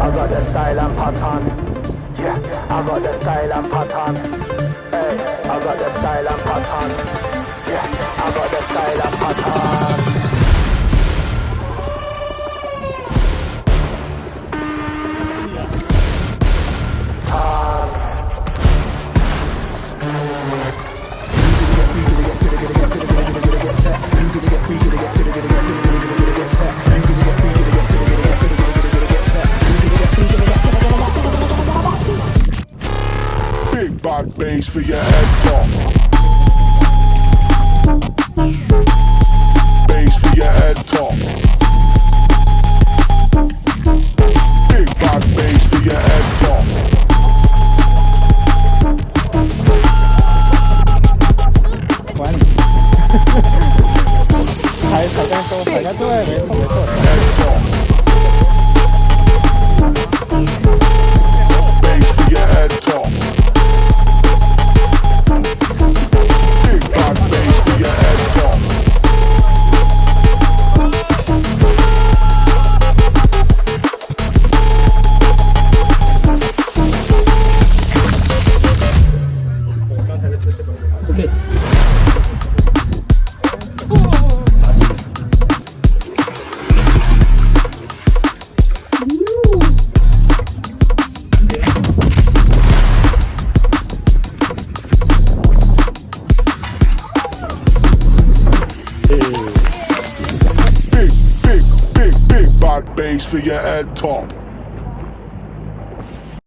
I got the style and pattern. Yeah, I got the style and pattern. Hey, I got the style and pattern. Yeah, I got the style and pattern. Big back bass for your head top. Bass for your head top. Big back bass for your head top. 完，踩在手，踩在对，没错没错。 Head top. Bass for your head top. Big back bass for your head top. ，Big back bass for your head top.